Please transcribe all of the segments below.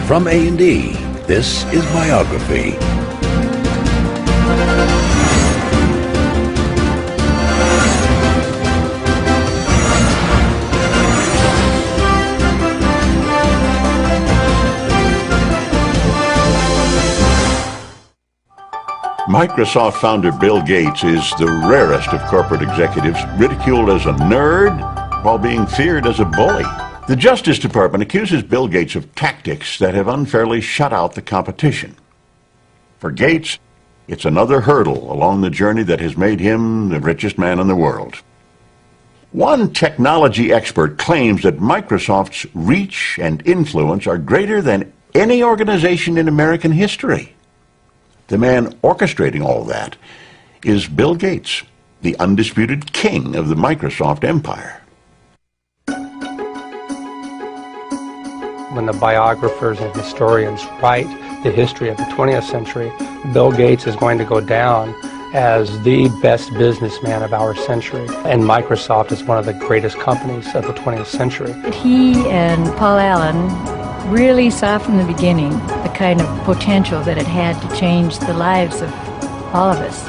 From A&E, this is Biography. Microsoft founder Bill Gates is the rarest of corporate executives, ridiculed as a nerd while being feared as a bully. The Justice Department accuses Bill Gates of tactics that have unfairly shut out the competition. For Gates, it's another hurdle along the journey that has made him the richest man in the world. One technology expert claims that Microsoft's reach and influence are greater than any organization in American history. The man orchestrating all that is Bill Gates, the undisputed king of the Microsoft empire. When the biographers and historians write the history of the 20th century, Bill Gates is going to go down as the best businessman of our century. And Microsoft is one of the greatest companies of the 20th century. He and Paul Allen really saw from the beginning the kind of potential that it had to change the lives of all of us.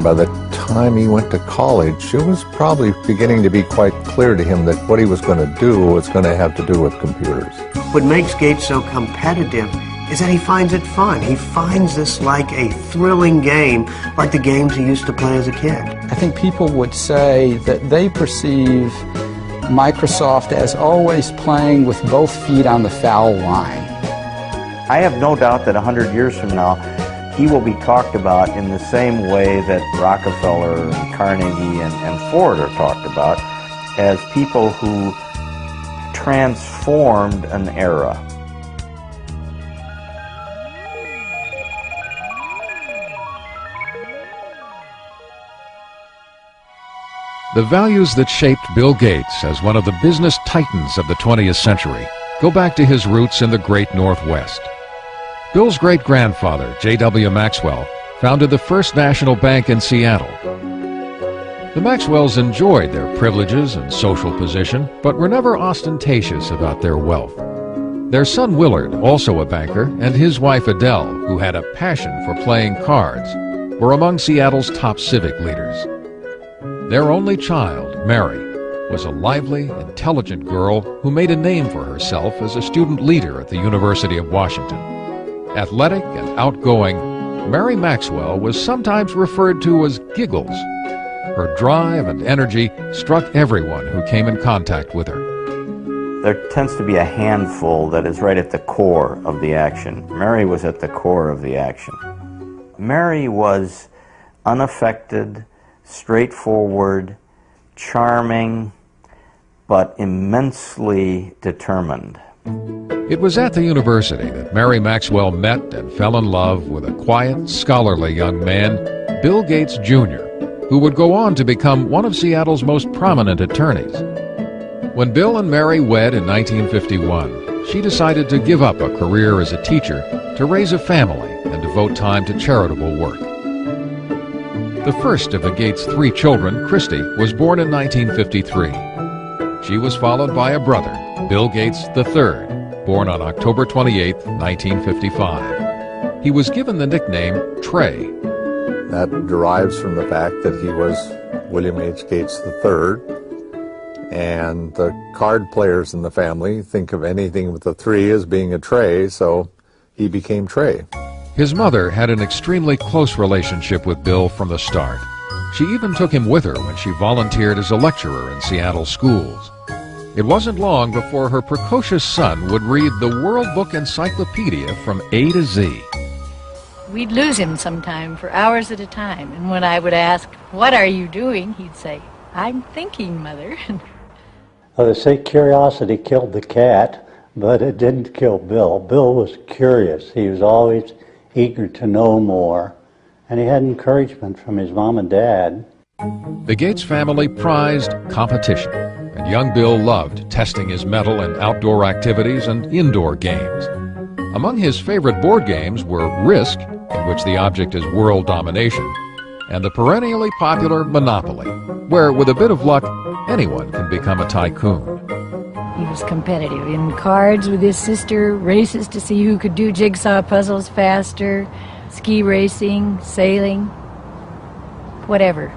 By the time he went to college, it was probably beginning to be quite clear to him that what he was going to do was going to have to do with computers. What makes Gates so competitive is that he finds it fun. He finds this like a thrilling game, like the games he used to play as a kid. I think people would say that they perceive Microsoft as always playing with both feet on the foul line. I have no doubt that 100 years from now, he will be talked about in the same way that Rockefeller and Carnegie and Ford are talked about, as people who transformed an era. The values that shaped Bill Gates as one of the business titans of the 20th century go back to his roots in the great Northwest. Bill's great-grandfather, J.W. Maxwell, founded the First National Bank in Seattle. The Maxwells enjoyed their privileges and social position, but were never ostentatious about their wealth. Their son Willard, also a banker, and his wife Adele, who had a passion for playing cards, were among Seattle's top civic leaders. Their only child, Mary, was a lively, intelligent girl who made a name for herself as a student leader at the University of Washington. Athletic and outgoing, Mary Maxwell was sometimes referred to as Giggles. Her drive and energy struck everyone who came in contact with her. There tends to be a handful that is right at the core of the action. Mary was at the core of the action. Mary was unaffected, straightforward, charming, but immensely determined. It was at the university that Mary Maxwell met and fell in love with a quiet, scholarly young man, Bill Gates, Jr., who would go on to become one of Seattle's most prominent attorneys. When Bill and Mary wed in 1951, she decided to give up a career as a teacher to raise a family and devote time to charitable work. The first of the Gates' 3 children, Christy, was born in 1953. She was followed by a brother, Bill Gates III, born on October 28, 1955. He was given the nickname Trey. That derives from the fact that he was William H. Gates III, and the card players in the family think of anything with a 3 as being a Trey, so he became Trey. His mother had an extremely close relationship with Bill from the start. She even took him with her when she volunteered as a lecturer in Seattle schools. It wasn't long before her precocious son would read the World Book Encyclopedia from A to Z. We'd lose him sometime for hours at a time, and when I would ask, "What are you doing?" he'd say, "I'm thinking, Mother." Well, they say curiosity killed the cat, but it didn't kill Bill. Bill was curious. He was always eager to know more, and he had encouragement from his mom and dad. The Gates family prized competition, and young Bill loved testing his mettle in outdoor activities and indoor games. Among his favorite board games were Risk, in which the object is world domination, and the perennially popular Monopoly, where, with a bit of luck, anyone can become a tycoon. He was competitive in cards with his sister, races to see who could do jigsaw puzzles faster, ski racing, sailing, whatever.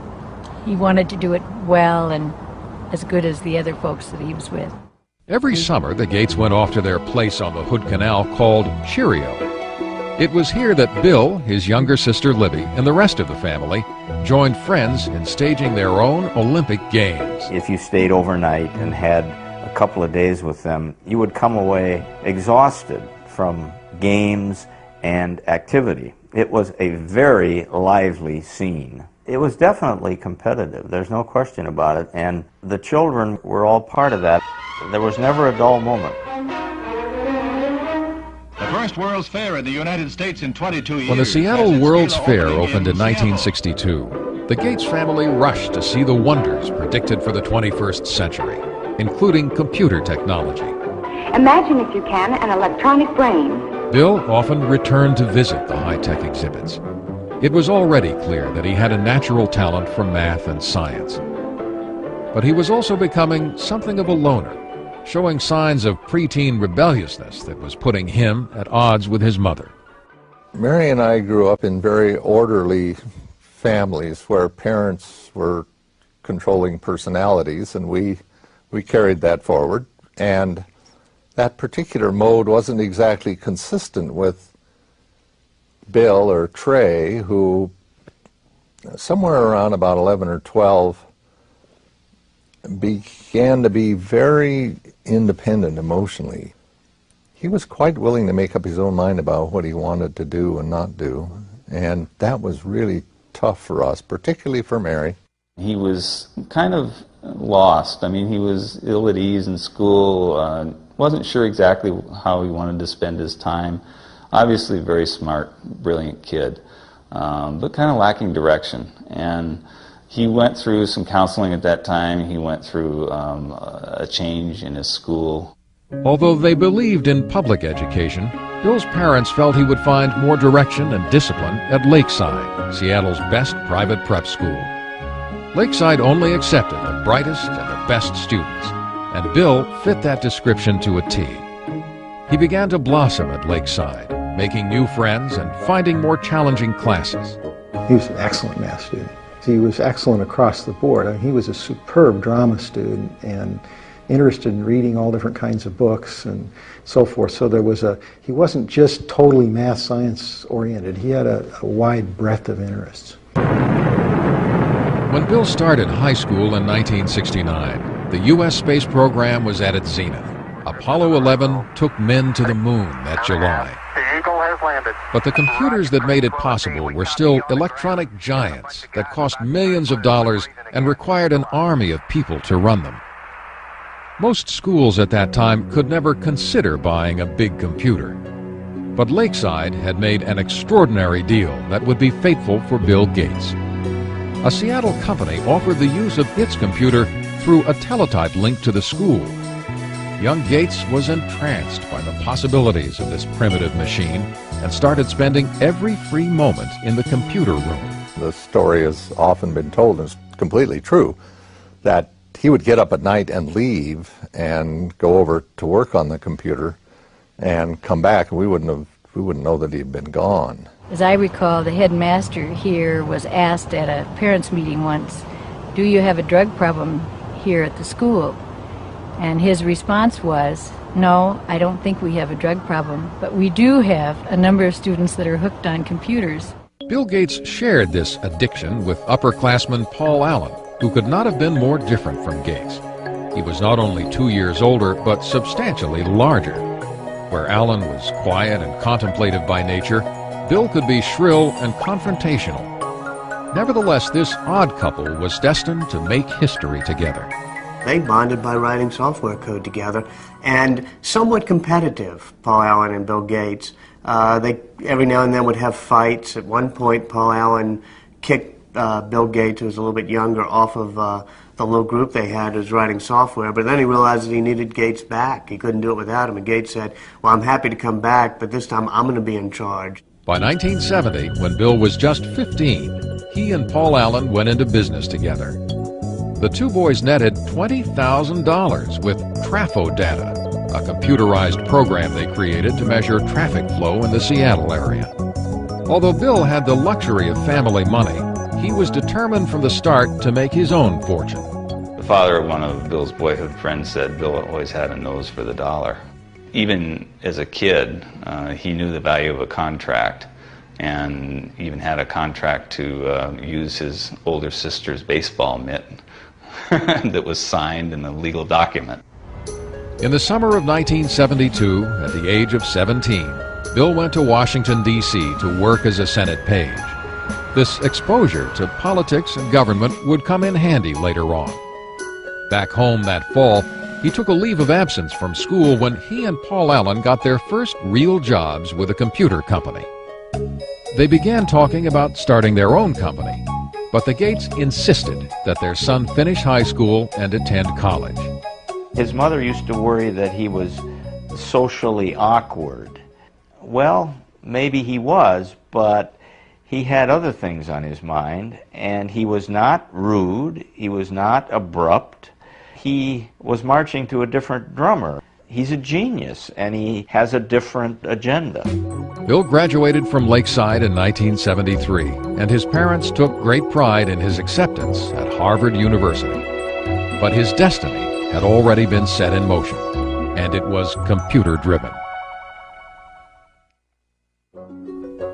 He wanted to do it well and as good as the other folks that he was with. Every summer, the Gates went off to their place on the Hood Canal called Cheerio. It was here that Bill, his younger sister Libby, and the rest of the family joined friends in staging their own Olympic Games. If you stayed overnight and had a couple of days with them, you would come away exhausted from games and activity. It was a very lively scene. It was definitely competitive, there's no question about it, and the children were all part of that. There was never a dull moment. The first World's Fair in the United States in 22 years. When the Seattle World's Fair opened in 1962, the Gates family rushed to see the wonders predicted for the 21st century, including computer technology. Imagine, if you can, an electronic brain. Bill often returned to visit the high-tech exhibits. It was already clear that he had a natural talent for math and science. But he was also becoming something of a loner, showing signs of preteen rebelliousness that was putting him at odds with his mother. Mary and I grew up in very orderly families where parents were controlling personalities, and we carried that forward. And that particular mode wasn't exactly consistent with Bill or Trey, who somewhere around about 11 or 12 began to be very independent emotionally. He was quite willing to make up his own mind about what he wanted to do and not do, and that was really tough for us, particularly for Mary. He was kind of lost. I mean, he was ill at ease in school, wasn't sure exactly how he wanted to spend his time. Obviously a very smart, brilliant kid, but kind of lacking direction. And he went through some counseling at that time. He went through a change in his school. Although they believed in public education, Bill's parents felt he would find more direction and discipline at Lakeside, Seattle's best private prep school. Lakeside only accepted the brightest and the best students, and Bill fit that description to a T. He began to blossom at Lakeside, making new friends and finding more challenging classes. He was an excellent math student. He was excellent across the board. I mean, he was a superb drama student and interested in reading all different kinds of books and so forth. So he wasn't just totally math science oriented. He had a wide breadth of interests. When Bill started high school in 1969, the U.S. space program was at its zenith. Apollo 11 took men to the moon that July. The Eagle has landed. But the computers that made it possible were still electronic giants that cost millions of dollars and required an army of people to run them. Most schools at that time could never consider buying a big computer. But Lakeside had made an extraordinary deal that would be fateful for Bill Gates. A Seattle company offered the use of its computer through a teletype link to the school. Young Gates was entranced by the possibilities of this primitive machine and started spending every free moment in the computer room. The story has often been told, and it's completely true, that he would get up at night and leave and go over to work on the computer and come back, and we wouldn't know that he'd been gone. As I recall, the headmaster here was asked at a parents' meeting once, "Do you have a drug problem here at the school?" And his response was, "No, I don't think we have a drug problem, but we do have a number of students that are hooked on computers." Bill Gates shared this addiction with upperclassman Paul Allen, who could not have been more different from Gates. He was not only 2 years older, but substantially larger. Where Allen was quiet and contemplative by nature, Bill could be shrill and confrontational. Nevertheless, this odd couple was destined to make history together. They bonded by writing software code together, and somewhat competitive, Paul Allen and Bill Gates. They every now and then would have fights. At one point, Paul Allen kicked Bill Gates, who was a little bit younger, off of the little group they had who was writing software, but then he realized that he needed Gates back. He couldn't do it without him, and Gates said, "Well, I'm happy to come back, but this time I'm going to be in charge." By 1970, when Bill was just 15, he and Paul Allen went into business together. The two boys netted $20,000 with Trafo-Data, a computerized program they created to measure traffic flow in the Seattle area. Although Bill had the luxury of family money, he was determined from the start to make his own fortune. The father of one of Bill's boyhood friends said Bill always had a nose for the dollar. Even as a kid, he knew the value of a contract, and even had a contract to use his older sister's baseball mitt that was signed in a legal document. In the summer of 1972, at the age of 17, Bill went to Washington, D.C. to work as a Senate page. This exposure to politics and government would come in handy later on. Back home that fall, he took a leave of absence from school when he and Paul Allen got their first real jobs with a computer company. They began talking about starting their own company, but the Gates insisted that their son finish high school and attend college. His mother used to worry that he was socially awkward. Well, maybe he was, but he had other things on his mind, and he was not rude, he was not abrupt. He was marching to a different drummer. He's a genius, and he has a different agenda. Bill graduated from Lakeside in 1973, and his parents took great pride in his acceptance at Harvard University. But his destiny had already been set in motion, and it was computer-driven.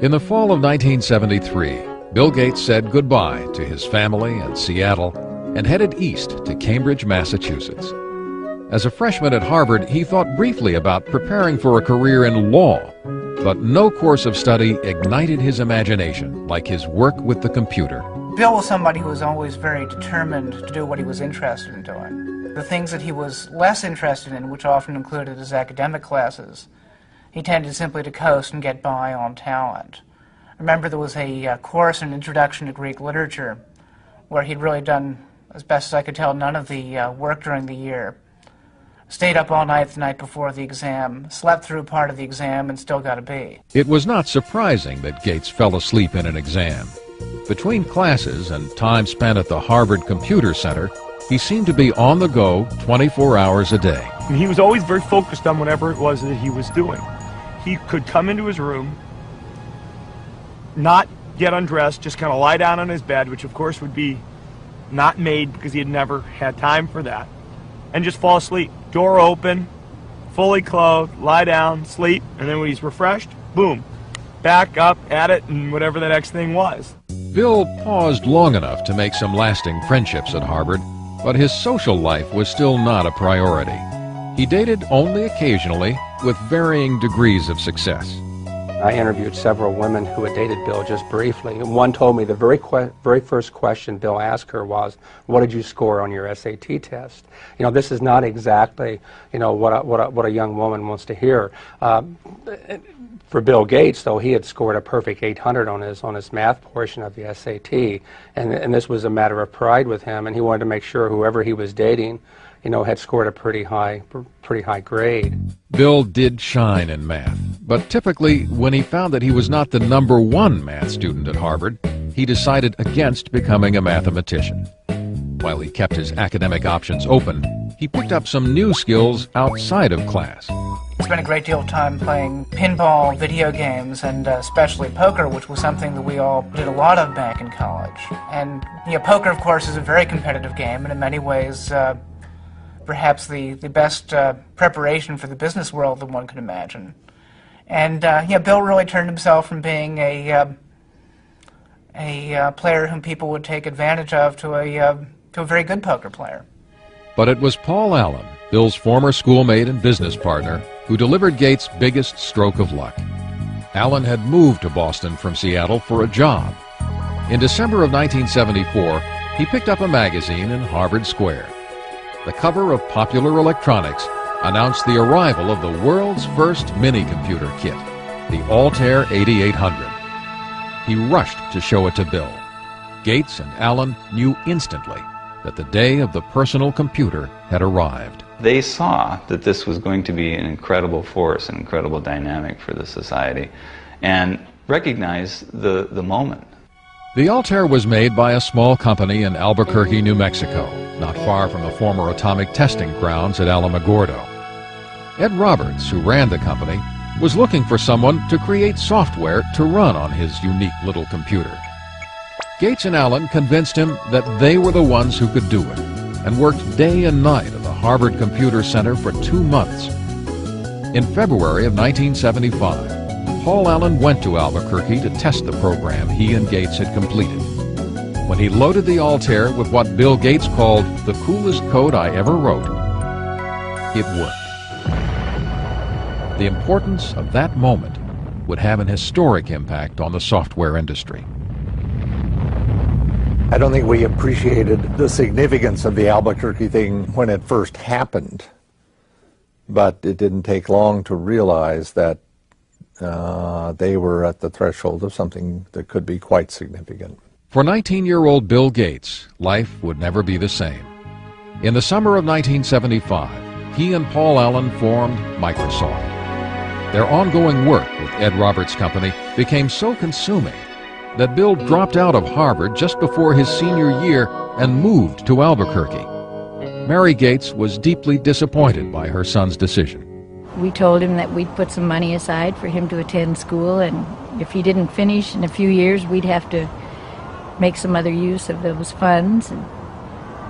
In the fall of 1973, Bill Gates said goodbye to his family in Seattle and headed east to Cambridge, Massachusetts. As a freshman at Harvard, he thought briefly about preparing for a career in law, but no course of study ignited his imagination like his work with the computer. Bill was somebody who was always very determined to do what he was interested in doing. The things that he was less interested in, which often included his academic classes, he tended simply to coast and get by on talent. I remember there was a course in Introduction to Greek Literature where he'd really done, as best as I could tell, none of the work during the year. Stayed up all night the night before the exam, slept through part of the exam, and still got a B. It was not surprising that Gates fell asleep in an exam. Between classes and time spent at the Harvard Computer Center, he seemed to be on the go 24 hours a day. And he was always very focused on whatever it was that he was doing. He could come into his room, not get undressed, just kind of lie down on his bed, which of course would be not made because he had never had time for that, and just fall asleep. Door open, fully clothed, lie down, sleep, and then when he's refreshed, boom, back up at it and whatever the next thing was. Bill paused long enough to make some lasting friendships at Harvard, but his social life was still not a priority. He dated only occasionally, with varying degrees of success. I interviewed several women who had dated Bill just briefly, and one told me the very first question Bill asked her was, "What did you score on your SAT test?" You know, this is not exactly, you know, what a young woman wants to hear. For Bill Gates, though, he had scored a perfect 800 on his math portion of the SAT, and this was a matter of pride with him, and he wanted to make sure whoever he was dating, you know, had scored a pretty high grade. Bill did shine in math, but typically when he found that he was not the #1 math student at Harvard, he decided against becoming a mathematician. While he kept his academic options open, he picked up some new skills outside of class. I spent a great deal of time playing pinball, video games, and especially poker, which was something that we all did a lot of back in college. And you know, poker, of course, is a very competitive game, and in many ways, perhaps the best preparation for the business world that one could imagine. And yeah, Bill really turned himself from being a player whom people would take advantage of to a very good poker player. But it was Paul Allen, Bill's former schoolmate and business partner, who delivered Gates' biggest stroke of luck. Allen had moved to Boston from Seattle for a job. In December of 1974, he picked up a magazine in Harvard Square. The cover of Popular Electronics announced the arrival of the world's first mini-computer kit, the Altair 8800. He rushed to show it to Bill. Gates and Allen knew instantly that the day of the personal computer had arrived. They saw that this was going to be an incredible force, an incredible dynamic for the society, and recognized the moment. The Altair was made by a small company in Albuquerque, New Mexico, not far from the former atomic testing grounds at Alamogordo. Ed Roberts, who ran the company, was looking for someone to create software to run on his unique little computer. Gates and Allen convinced him that they were the ones who could do it, and worked day and night at the Harvard Computer Center for 2 months. In February of 1975, Paul Allen went to Albuquerque to test the program he and Gates had completed. When he loaded the Altair with what Bill Gates called the coolest code I ever wrote, it worked. The importance of that moment would have an historic impact on the software industry. I don't think we appreciated the significance of the Albuquerque thing when it first happened, but it didn't take long to realize that they were at the threshold of something that could be quite significant. For 19-year-old Bill Gates, life would never be the same. In the summer of 1975, he and Paul Allen formed Microsoft. Their ongoing work with Ed Roberts' company became so consuming that Bill dropped out of Harvard just before his senior year and moved to Albuquerque. Mary Gates was deeply disappointed by her son's decision. We told him that we'd put some money aside for him to attend school, and if he didn't finish in a few years, we'd have to make some other use of those funds. And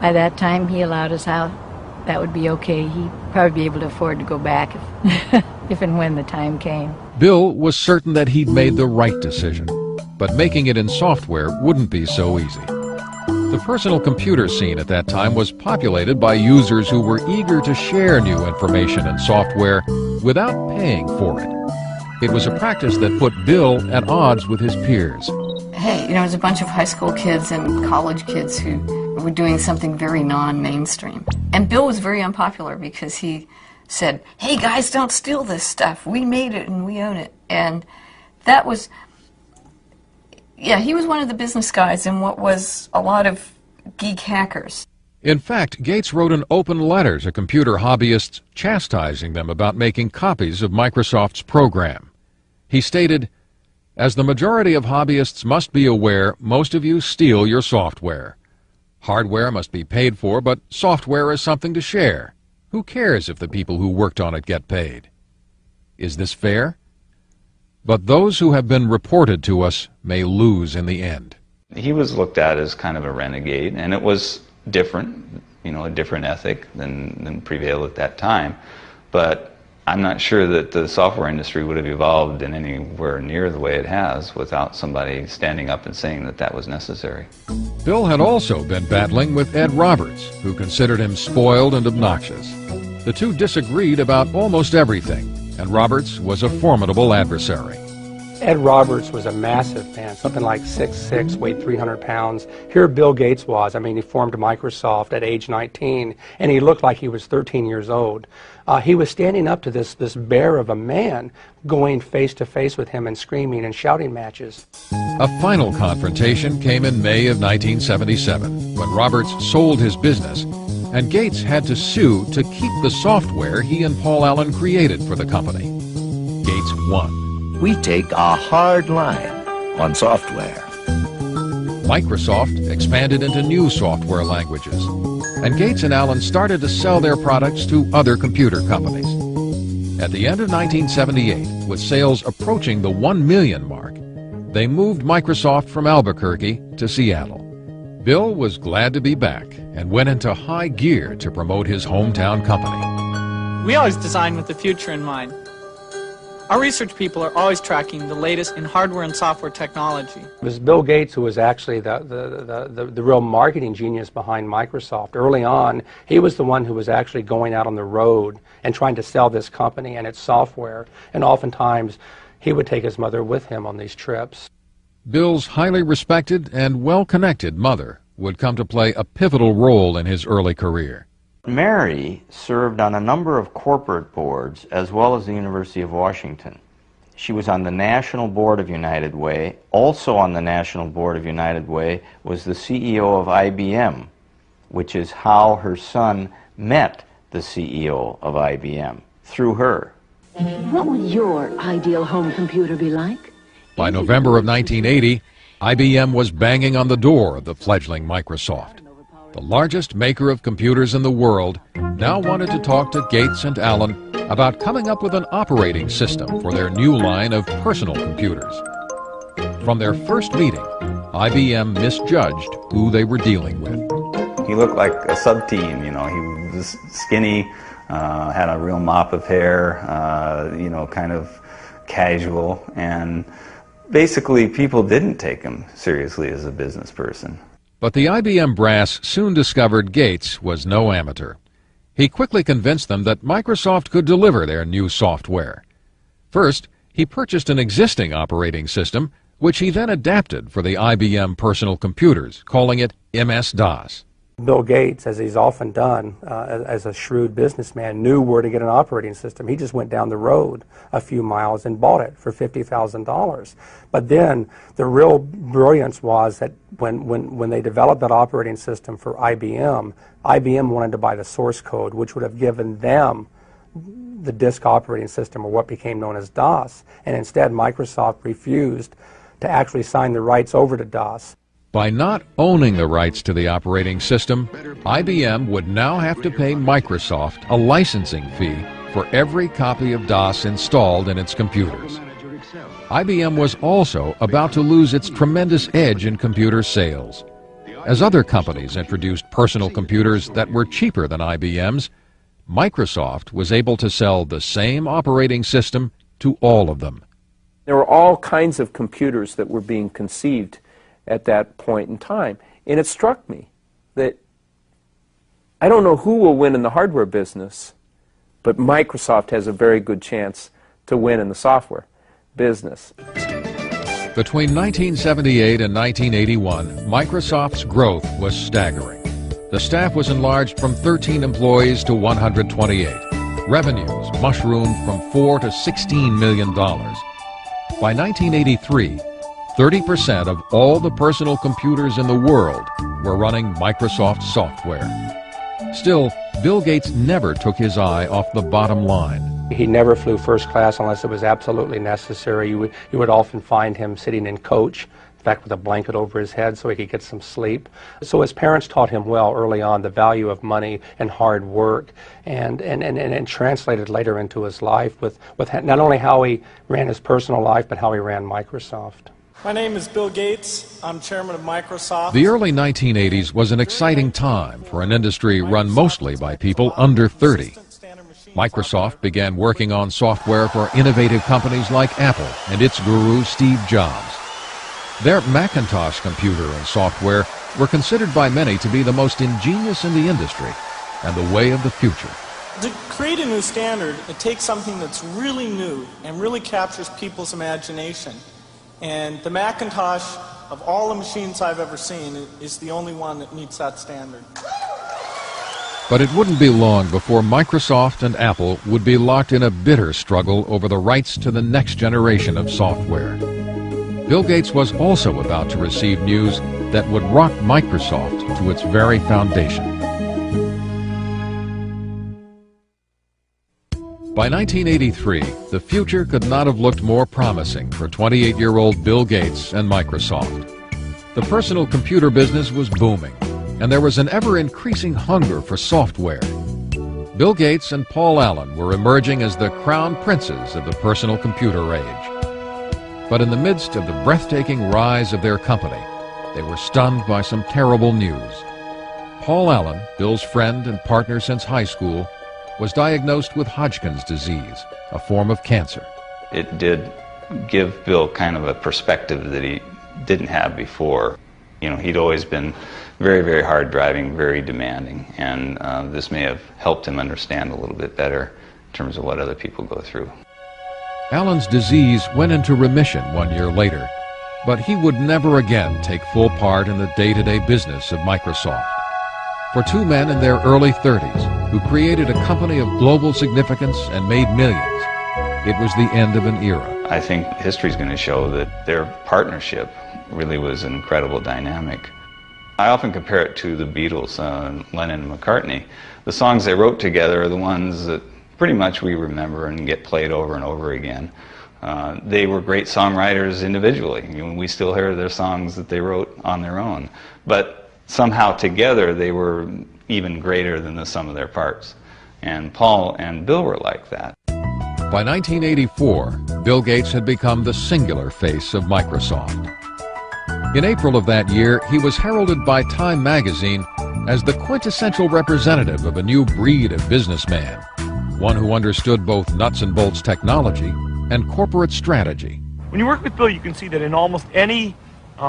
by that time, he allowed us out. That would be okay. He'd probably be able to afford to go back if and when the time came. Bill was certain that he'd made the right decision, but making it in software wouldn't be so easy. The personal computer scene at that time was populated by users who were eager to share new information and software without paying for it. It was a practice that put Bill at odds with his peers. Hey, you know, there's a bunch of high school kids and college kids who were doing something very non-mainstream. And Bill was very unpopular because he said, hey guys, don't steal this stuff. We made it and we own it. And that was... yeah, he was one of the business guys in what was a lot of geek hackers. In fact, Gates wrote an open letter to computer hobbyists chastising them about making copies of Microsoft's program. He stated, "As the majority of hobbyists must be aware, most of you steal your software. Hardware must be paid for, but software is something to share. Who cares if the people who worked on it get paid? Is this fair? But those who have been reported to us may lose in the end." He was looked at as kind of a renegade, and it was different, you know, a different ethic than prevailed at that time. But I'm not sure that the software industry would have evolved in anywhere near the way it has without somebody standing up and saying that that was necessary. Bill had also been battling with Ed Roberts, who considered him spoiled and obnoxious. The two disagreed about almost everything, and Roberts was a formidable adversary. Ed Roberts was a massive man, something like 6'6", weighed 300 pounds. Here Bill Gates was. I mean, he formed Microsoft at age 19, and he looked like he was 13 years old. He was standing up to this bear of a man, going face-to-face with him and screaming and shouting matches. A final confrontation came in May of 1977, when Roberts sold his business, and Gates had to sue to keep the software he and Paul Allen created for the company. Gates won. We take a hard line on software. Microsoft expanded into new software languages, and Gates and Allen started to sell their products to other computer companies. At the end of 1978, with sales approaching the 1 million mark, they moved Microsoft from Albuquerque to Seattle. Bill was glad to be back and went into high gear to promote his hometown company. We always design with the future in mind. Our research people are always tracking the latest in hardware and software technology. It was Bill Gates who was actually the real marketing genius behind Microsoft. Early on, he was the one who was actually going out on the road and trying to sell this company and its software. And oftentimes, he would take his mother with him on these trips. Bill's highly respected and well-connected mother would come to play a pivotal role in his early career. Mary served on a number of corporate boards as well as the University of Washington. She was on the National Board of United Way. Also on the National Board of United Way was the CEO of IBM, which is how her son met the CEO of IBM, through her. What would your ideal home computer be like? By November of 1980, IBM was banging on the door of the fledgling Microsoft. The largest maker of computers in the world now wanted to talk to Gates and Allen about coming up with an operating system for their new line of personal computers. From their first meeting, IBM misjudged who they were dealing with. He looked like a sub-teen, you know. He was skinny, had a real mop of hair, you know, kind of casual, and basically people didn't take him seriously as a business person. But the IBM brass soon discovered Gates was no amateur. He quickly convinced them that Microsoft could deliver their new software. First, he purchased an existing operating system, which he then adapted for the IBM personal computers, calling it MS-DOS. Bill Gates, as he's often done as a shrewd businessman, knew where to get an operating system. He just went down the road a few miles and bought it for $50,000. But then the real brilliance was that when they developed that operating system for IBM, IBM wanted to buy the source code, which would have given them the disk operating system, or what became known as DOS. And instead, Microsoft refused to actually sign the rights over to DOS. By not owning the rights to the operating system, IBM would now have to pay Microsoft a licensing fee for every copy of DOS installed in its computers. IBM was also about to lose its tremendous edge in computer sales. As other companies introduced personal computers that were cheaper than IBM's, Microsoft was able to sell the same operating system to all of them. There were all kinds of computers that were being conceived at that point in time. And it struck me that I don't know who will win in the hardware business, but Microsoft has a very good chance to win in the software business. Between 1978 and 1981, Microsoft's growth was staggering. The staff was enlarged from 13 employees to 128. Revenues mushroomed from $4 to $16 million. By 1983, 30% of all the personal computers in the world were running Microsoft software. Still, Bill Gates never took his eye off the bottom line. He never flew first class unless it was absolutely necessary. You would often find him sitting in coach, in fact with a blanket over his head so he could get some sleep. So his parents taught him well early on the value of money and hard work, and translated later into his life with not only how he ran his personal life, but how he ran Microsoft. My name is Bill Gates. I'm chairman of Microsoft. The early 1980s was an exciting time for an industry run mostly by people under 30. Microsoft began working on software for innovative companies like Apple and its guru Steve Jobs. Their Macintosh computer and software were considered by many to be the most ingenious in the industry and the way of the future. To create a new standard, it takes something that's really new and really captures people's imagination. And the Macintosh, of all the machines I've ever seen, is the only one that meets that standard. But it wouldn't be long before Microsoft and Apple would be locked in a bitter struggle over the rights to the next generation of software. Bill Gates was also about to receive news that would rock Microsoft to its very foundation. By 1983, the future could not have looked more promising for 28-year-old Bill Gates and Microsoft. The personal computer business was booming, and there was an ever-increasing hunger for software. Bill Gates and Paul Allen were emerging as the crown princes of the personal computer age. But in the midst of the breathtaking rise of their company, they were stunned by some terrible news. Paul Allen, Bill's friend and partner since high school, was diagnosed with Hodgkin's disease, a form of cancer. It did give Bill kind of a perspective that he didn't have before. You know, he'd always been very, very hard driving, very demanding, and this may have helped him understand a little bit better in terms of what other people go through. Allen's disease went into remission 1 year later, but he would never again take full part in the day-to-day business of Microsoft. For two men in their early 30s who created a company of global significance and made millions, it was the end of an era. I think history's going to show that their partnership really was an incredible dynamic. I often compare it to the Beatles, Lennon and McCartney. The songs they wrote together are the ones that pretty much we remember and get played over and over again. They were great songwriters individually. We still hear their songs that they wrote on their own. But somehow together they were even greater than the sum of their parts. And Paul and Bill were like that. By 1984, Bill Gates had become the singular face of Microsoft. In April of that year, he was heralded by Time magazine as the quintessential representative of a new breed of businessman, one who understood both nuts and bolts technology and corporate strategy. When you work with Bill, you can see that in almost any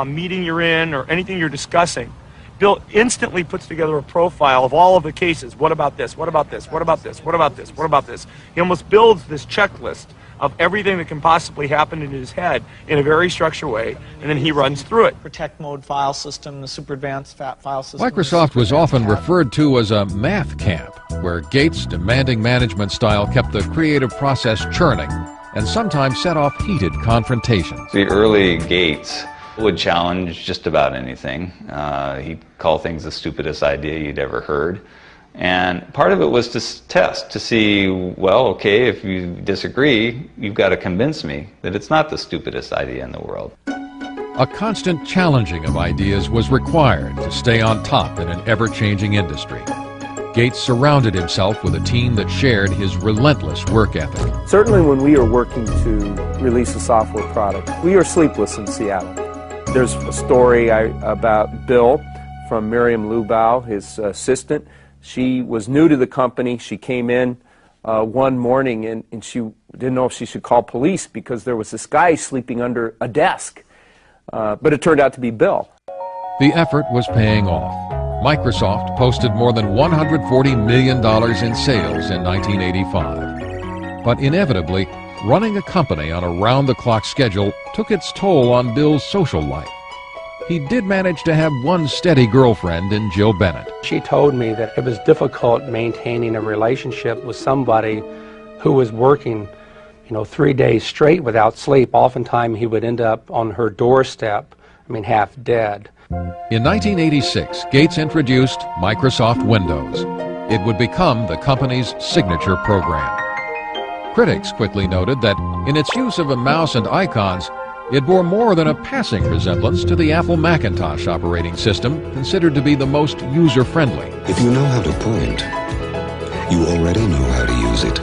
meeting you're in or anything you're discussing, Bill instantly puts together a profile of all of the cases. What about this? What about this? What about this? What about this? What about this? He almost builds this checklist of everything that can possibly happen in his head in a very structured way, and then he runs through it. Protect mode file system, the super advanced file system. Microsoft was often referred to as a math camp, where Gates' demanding management style kept the creative process churning and sometimes set off heated confrontations. The early Gates would challenge just about anything. He'd call things the stupidest idea you'd ever heard. And part of it was to test, to see, well, okay, if you disagree, you've got to convince me that it's not the stupidest idea in the world. A constant challenging of ideas was required to stay on top in an ever-changing industry. Gates surrounded himself with a team that shared his relentless work ethic. Certainly when we are working to release a software product, we are sleepless in Seattle. There's a story about Bill from Miriam Lubau, his assistant. She was new to the company. She came in one morning and she didn't know if she should call police because there was this guy sleeping under a desk. But it turned out to be Bill. The effort was paying off. Microsoft posted more than $140 million in sales in 1985. But inevitably, running a company on a round-the-clock schedule took its toll on Bill's social life. He did manage to have one steady girlfriend in Jill Bennett. She told me that it was difficult maintaining a relationship with somebody who was working, 3 days straight without sleep. Oftentimes he would end up on her doorstep, half dead. In 1986, Gates introduced Microsoft Windows. It would become the company's signature program. Critics quickly noted that in its use of a mouse and icons, it bore more than a passing resemblance to the Apple Macintosh operating system, considered to be the most user-friendly. If you know how to point, you already know how to use it.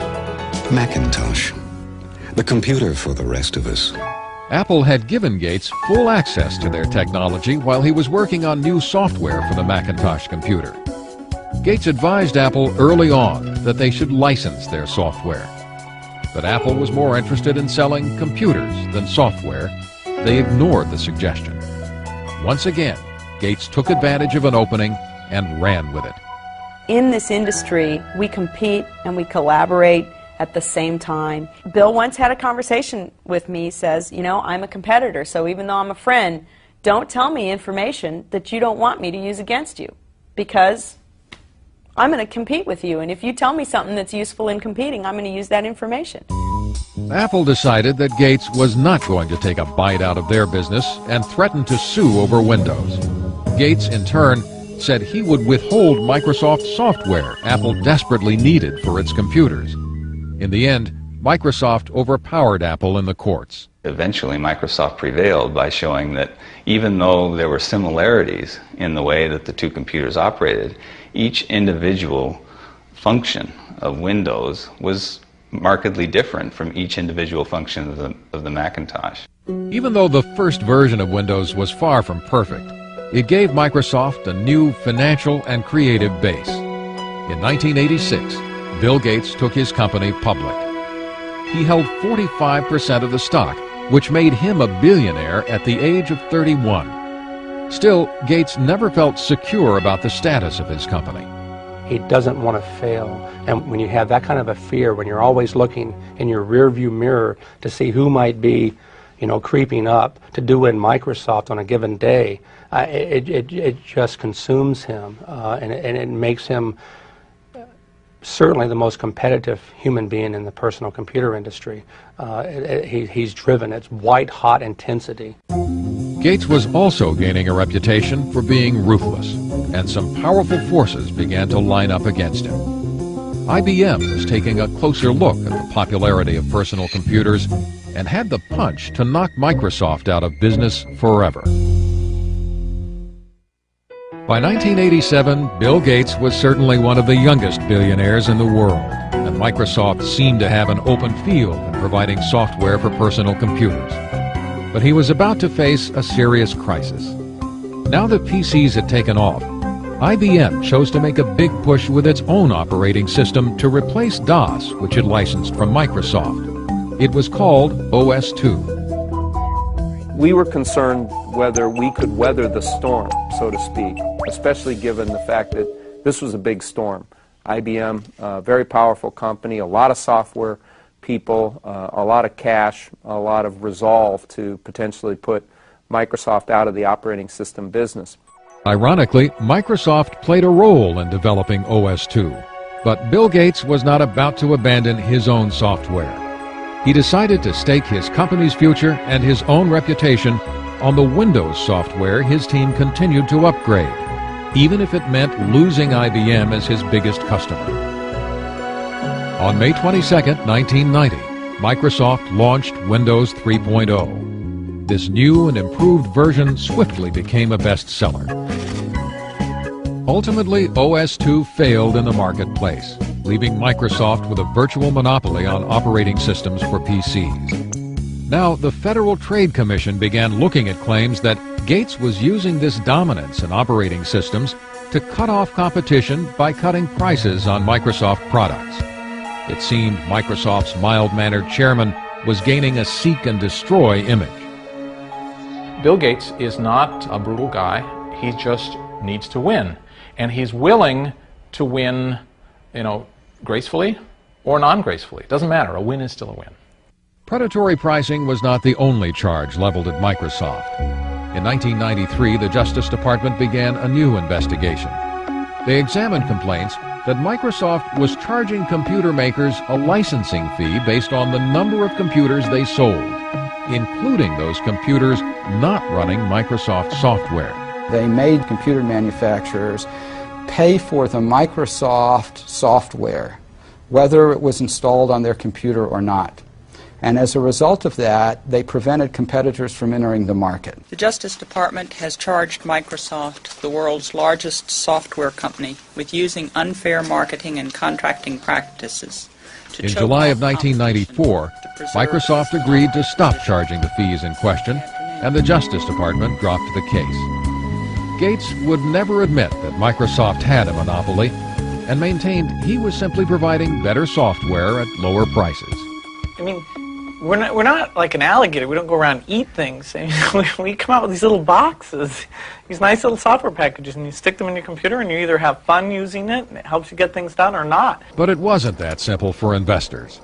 Macintosh. The computer for the rest of us. Apple had given Gates full access to their technology while he was working on new software for the Macintosh computer. Gates advised Apple early on that they should license their software. But Apple was more interested in selling computers than software. They ignored the suggestion. Once again, Gates took advantage of an opening and ran with it. In this industry, we compete and we collaborate at the same time. Bill once had a conversation with me. He says, I'm a competitor, so even though I'm a friend, don't tell me information that you don't want me to use against you, because I'm going to compete with you, and if you tell me something that's useful in competing, I'm going to use that information. Apple decided that Gates was not going to take a bite out of their business and threatened to sue over Windows. Gates, in turn, said he would withhold Microsoft software Apple desperately needed for its computers. In the end, Microsoft overpowered Apple in the courts. Eventually, Microsoft prevailed by showing that even though there were similarities in the way that the two computers operated, each individual function of Windows was markedly different from each individual function of the Macintosh. Even though the first version of Windows was far from perfect, it gave Microsoft a new financial and creative base. In 1986, Bill Gates took his company public. He held 45% of the stock, which made him a billionaire at the age of 31. Still, Gates never felt secure about the status of his company. He doesn't want to fail. And when you have that kind of a fear, when you're always looking in your rearview mirror to see who might be, creeping up to do in Microsoft on a given day, it just consumes him, and it makes him certainly the most competitive human being in the personal computer industry. He's driven. It's white-hot intensity. Gates was also gaining a reputation for being ruthless, and some powerful forces began to line up against him. IBM was taking a closer look at the popularity of personal computers and had the punch to knock Microsoft out of business forever. By 1987, Bill Gates was certainly one of the youngest billionaires in the world, and Microsoft seemed to have an open field in providing software for personal computers. But he was about to face a serious crisis. Now that PCs had taken off, IBM chose to make a big push with its own operating system to replace DOS, which it licensed from Microsoft. It was called OS/2. We were concerned whether we could weather the storm, so to speak, especially given the fact that this was a big storm. IBM, a very powerful company, a lot of software people, a lot of cash, a lot of resolve to potentially put Microsoft out of the operating system business. Ironically, Microsoft played a role in developing OS/2, but Bill Gates was not about to abandon his own software. He decided to stake his company's future and his own reputation on the Windows software his team continued to upgrade, even if it meant losing IBM as his biggest customer. On May 22, 1990, Microsoft launched Windows 3.0. This new and improved version swiftly became a bestseller. Ultimately, OS/2 failed in the marketplace, leaving Microsoft with a virtual monopoly on operating systems for PCs. Now, the Federal Trade Commission began looking at claims that Gates was using this dominance in operating systems to cut off competition by cutting prices on Microsoft products. It seemed Microsoft's mild-mannered chairman was gaining a seek-and-destroy image. Bill Gates is not a brutal guy. He just needs to win. And he's willing to win, gracefully or non-gracefully. Doesn't matter. A win is still a win. Predatory pricing was not the only charge leveled at Microsoft. In 1993, the Justice Department began a new investigation. They examined complaints that Microsoft was charging computer makers a licensing fee based on the number of computers they sold, including those computers not running Microsoft software. They made computer manufacturers pay for the Microsoft software, whether it was installed on their computer or not. And as a result of that, they prevented competitors from entering the market. The Justice Department has charged Microsoft, the world's largest software company, with using unfair marketing and contracting practices. In July of 1994, Microsoft agreed to stop charging the fees in question, and the Justice Department dropped the case. Gates would never admit that Microsoft had a monopoly and maintained he was simply providing better software at lower prices. I mean, we're not like an alligator. We don't go around and eat things. I mean, we come out with these little boxes, these nice little software packages, and you stick them in your computer, and you either have fun using it, and it helps you get things done, or not. But it wasn't that simple for investors.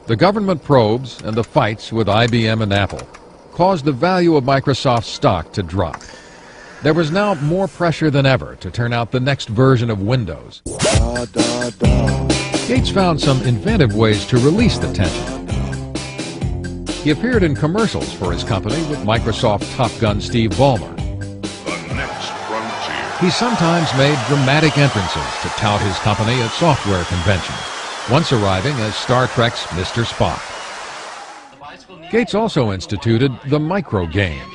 The government probes and the fights with IBM and Apple caused the value of Microsoft's stock to drop. There was now more pressure than ever to turn out the next version of Windows. Gates found some inventive ways to release the tension. He appeared in commercials for his company with Microsoft Top Gun Steve Ballmer. He sometimes made dramatic entrances to tout his company at software conventions, once arriving as Star Trek's Mr. Spock. Gates also instituted the micro games.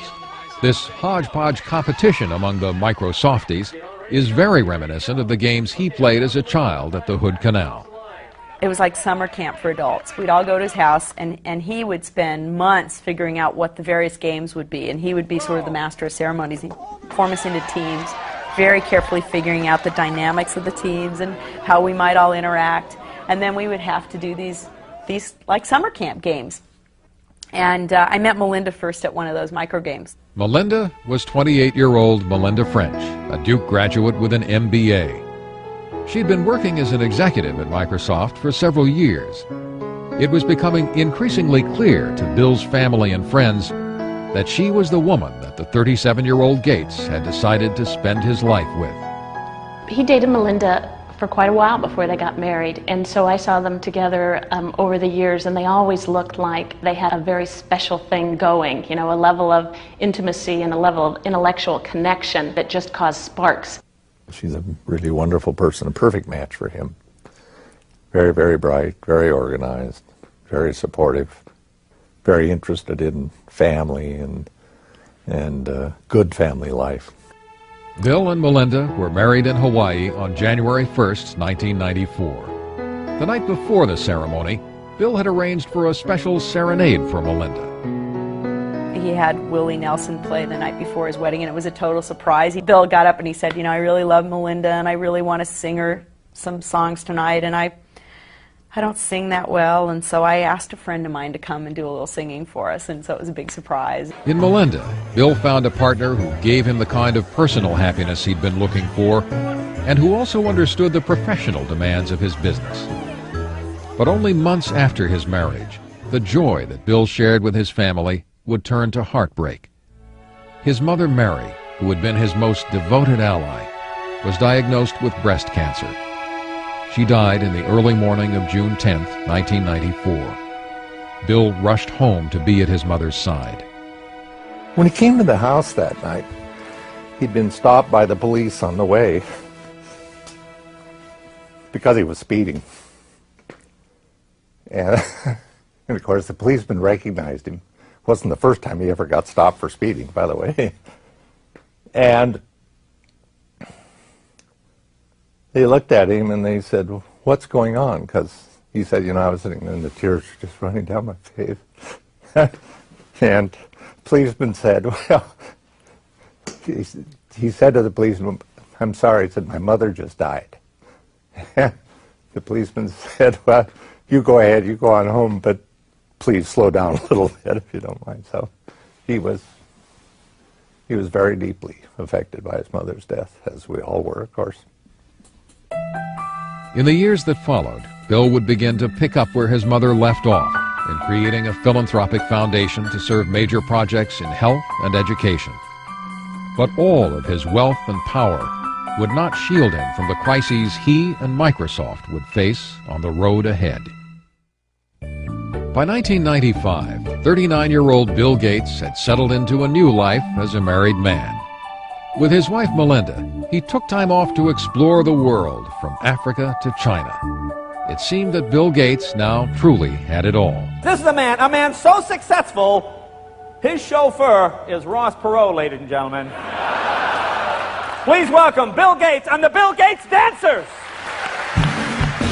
This hodgepodge competition among the Microsofties is very reminiscent of the games he played as a child at the Hood Canal. It was like summer camp for adults. We'd all go to his house, and he would spend months figuring out what the various games would be, and he would be sort of the master of ceremonies. He'd form us into teams, very carefully figuring out the dynamics of the teams and how we might all interact, and then we would have to do these like summer camp games. And I met Melinda first at one of those micro games. Melinda was 28-year-old Melinda French, a Duke graduate with an MBA. She'd been working as an executive at Microsoft for several years. It was becoming increasingly clear to Bill's family and friends that she was the woman that the 37-year-old Gates had decided to spend his life with. He dated Melinda for quite a while before they got married, and so I saw them together over the years, and they always looked like they had a very special thing going, a level of intimacy and a level of intellectual connection that just caused sparks. She's a really wonderful person, a perfect match for him. Very, very bright, very organized, very supportive, very interested in family and good family life. Bill and Melinda were married in Hawaii on January 1st, 1994. The night before the ceremony, Bill had arranged for a special serenade for Melinda. He had Willie Nelson play the night before his wedding, and it was a total surprise. Bill got up and he said, I really love Melinda, and I really want to sing her some songs tonight, and I don't sing that well, and so I asked a friend of mine to come and do a little singing for us, and so it was a big surprise. In Melinda, Bill found a partner who gave him the kind of personal happiness he'd been looking for, and who also understood the professional demands of his business. But only months after his marriage, the joy that Bill shared with his family would turn to heartbreak. His mother, Mary, who had been his most devoted ally, was diagnosed with breast cancer. She died in the early morning of June 10, 1994. Bill rushed home to be at his mother's side. When he came to the house that night, he'd been stopped by the police on the way because he was speeding. And of course, the policeman recognized him. It wasn't the first time he ever got stopped for speeding, by the way. And they looked at him and they said, "What's going on?" Because he said, I was sitting there and the tears were just running down my face. And the policeman said, well, he said to the policeman, "I'm sorry," he said, "my mother just died." And the policeman said, "Well, you go ahead, you go on home, but please slow down a little bit if you don't mind." So he was very deeply affected by his mother's death, as we all were, of course. In the years that followed, Bill would begin to pick up where his mother left off in creating a philanthropic foundation to serve major projects in health and education. But all of his wealth and power would not shield him from the crises he and Microsoft would face on the road ahead. By 1995, 39-year-old Bill Gates had settled into a new life as a married man. With his wife Melinda, he took time off to explore the world from Africa to China. It seemed that Bill Gates now truly had it all. This is a man so successful, his chauffeur is Ross Perot, ladies and gentlemen. Please welcome Bill Gates and the Bill Gates Dancers.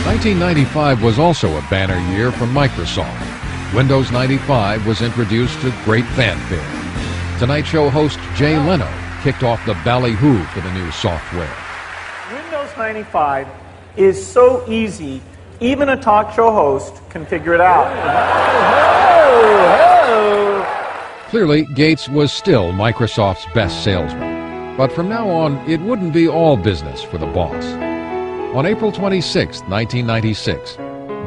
1995 was also a banner year for Microsoft. Windows 95 was introduced to great fanfare. Tonight Show host Jay Leno kicked off the ballyhoo for the new software. Windows 95 is so easy, even a talk show host can figure it out. Clearly, Gates was still Microsoft's best salesman. But from now on, it wouldn't be all business for the boss. On April 26, 1996,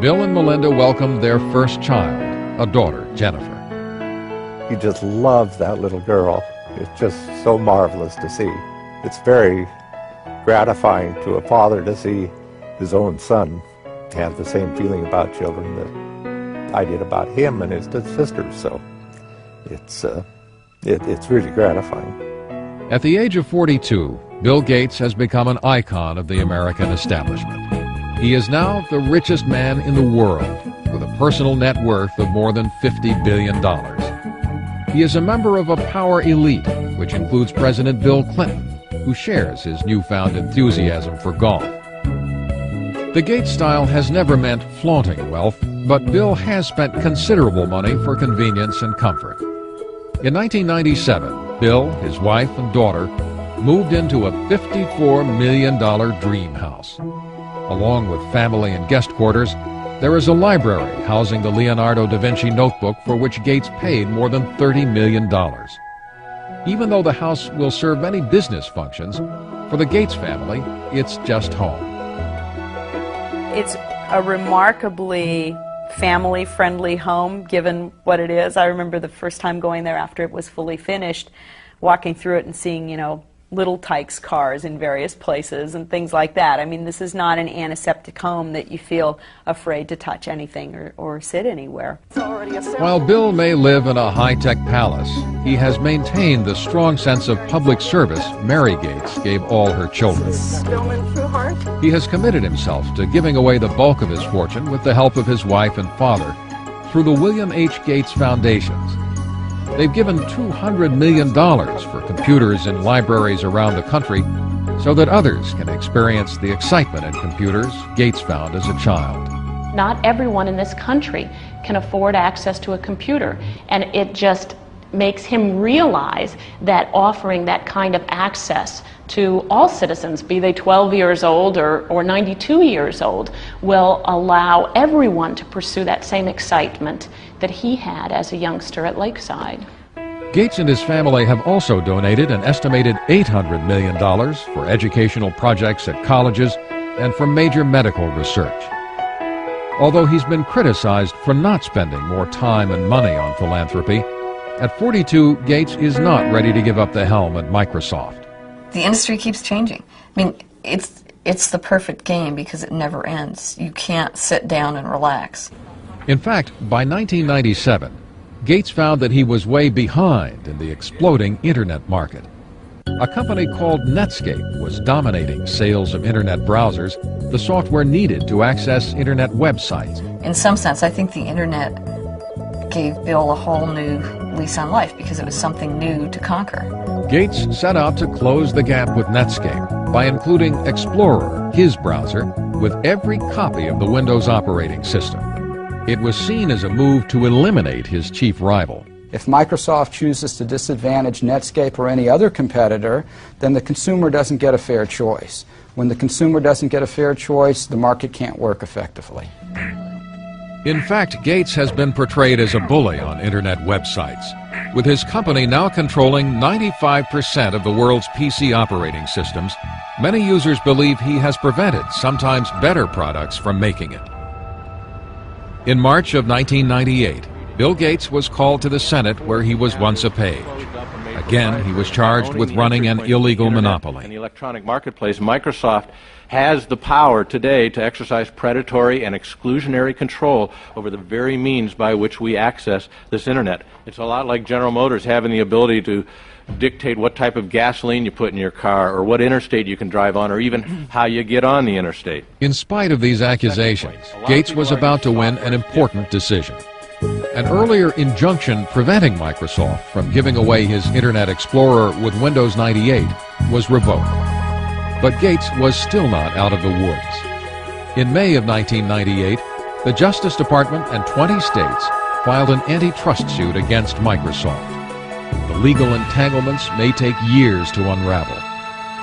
Bill and Melinda welcomed their first child, a daughter, Jennifer. He just loves that little girl. It's just so marvelous to see. It's very gratifying to a father to see his own son have the same feeling about children that I did about him and his sisters. So it's really gratifying. At the age of 42, Bill Gates has become an icon of the American establishment. He is now the richest man in the world, with a personal net worth of more than $50 billion. He is a member of a power elite, which includes President Bill Clinton, who shares his newfound enthusiasm for golf. The Gates style has never meant flaunting wealth, but Bill has spent considerable money for convenience and comfort. In 1997, Bill, his wife, and daughter moved into a $54 million dream house. Along with family and guest quarters, there is a library housing the Leonardo da Vinci notebook for which Gates paid more than $30 million. Even though the house will serve many business functions, for the Gates family, it's just home. It's a remarkably family-friendly home, given what it is. I remember the first time going there after it was fully finished, walking through it and seeing, little Tykes cars in various places and things like that. I mean, this is not an antiseptic home that you feel afraid to touch anything or sit anywhere. While Bill may live in a high-tech palace, he has maintained the strong sense of public service Mary Gates gave all her children. He has committed himself to giving away the bulk of his fortune with the help of his wife and father, through the William H. Gates Foundations. They've given $200 million for computers in libraries around the country so that others can experience the excitement in computers Gates found as a child. Not everyone in this country can afford access to a computer, and it just makes him realize that offering that kind of access to all citizens, be they 12 years old or 92 years old, will allow everyone to pursue that same excitement that he had as a youngster at Lakeside. Gates and his family have also donated an estimated $800 million for educational projects at colleges and for major medical research. Although he's been criticized for not spending more time and money on philanthropy, at 42, Gates is not ready to give up the helm at Microsoft. The industry keeps changing. I mean, it's the perfect game because it never ends. You can't sit down and relax. In fact, by 1997, Gates found that he was way behind in the exploding Internet market. A company called Netscape was dominating sales of Internet browsers, the software needed to access Internet websites. In some sense, I think the Internet gave Bill a whole new lease on life because it was something new to conquer. Gates set out to close the gap with Netscape by including Explorer, his browser, with every copy of the Windows operating system. It was seen as a move to eliminate his chief rival. If Microsoft chooses to disadvantage Netscape or any other competitor, then the consumer doesn't get a fair choice. When the consumer doesn't get a fair choice, the market can't work effectively. In fact, Gates has been portrayed as a bully on Internet websites, with his company now controlling 95% of the world's PC operating systems. Many users believe he has prevented sometimes better products from making it. In March of 1998, Bill Gates was called to the Senate where he was once a page. Again, he was charged with running an illegal monopoly. In the electronic marketplace, Microsoft has the power today to exercise predatory and exclusionary control over the very means by which we access this Internet. It's a lot like General Motors having the ability to dictate what type of gasoline you put in your car, or what interstate you can drive on, or even how you get on the interstate. In spite of these accusations, Gates was about to win an important decision. An earlier injunction preventing Microsoft from giving away his Internet Explorer with Windows 98 was revoked. But Gates was still not out of the woods. In May of 1998, the Justice Department and 20 states filed an antitrust suit against Microsoft. The legal entanglements may take years to unravel,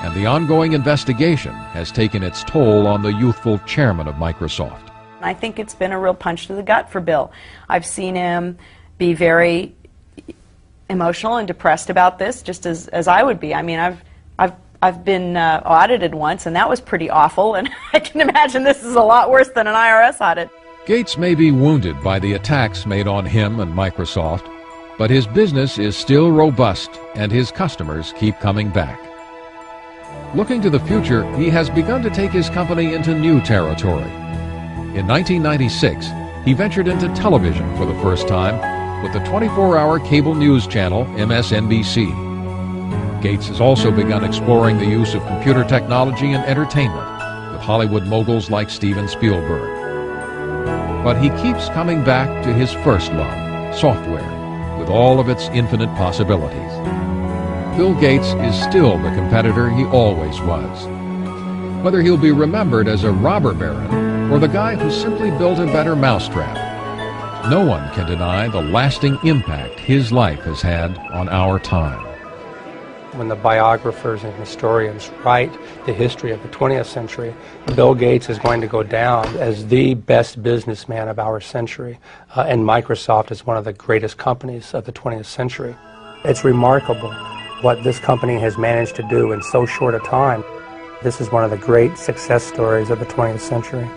and the ongoing investigation has taken its toll on the youthful chairman of Microsoft. I think it's been a real punch to the gut for Bill. I've seen him be very emotional and depressed about this, just as I would be. I mean, I've been audited once, and that was pretty awful, and I can imagine this is a lot worse than an IRS audit. Gates may be wounded by the attacks made on him and Microsoft, but his business is still robust, and his customers keep coming back. Looking to the future, he has begun to take his company into new territory. In 1996, he ventured into television for the first time with the 24-hour cable news channel MSNBC. Gates has also begun exploring the use of computer technology in entertainment with Hollywood moguls like Steven Spielberg. But he keeps coming back to his first love, software, with all of its infinite possibilities. Bill Gates is still the competitor he always was. Whether he'll be remembered as a robber baron or the guy who simply built a better mousetrap, no one can deny the lasting impact his life has had on our time. When the biographers and historians write the history of the 20th century, Bill Gates is going to go down as the best businessman of our century, and Microsoft is one of the greatest companies of the 20th century. It's remarkable what this company has managed to do in so short a time. This is one of the great success stories of the 20th century.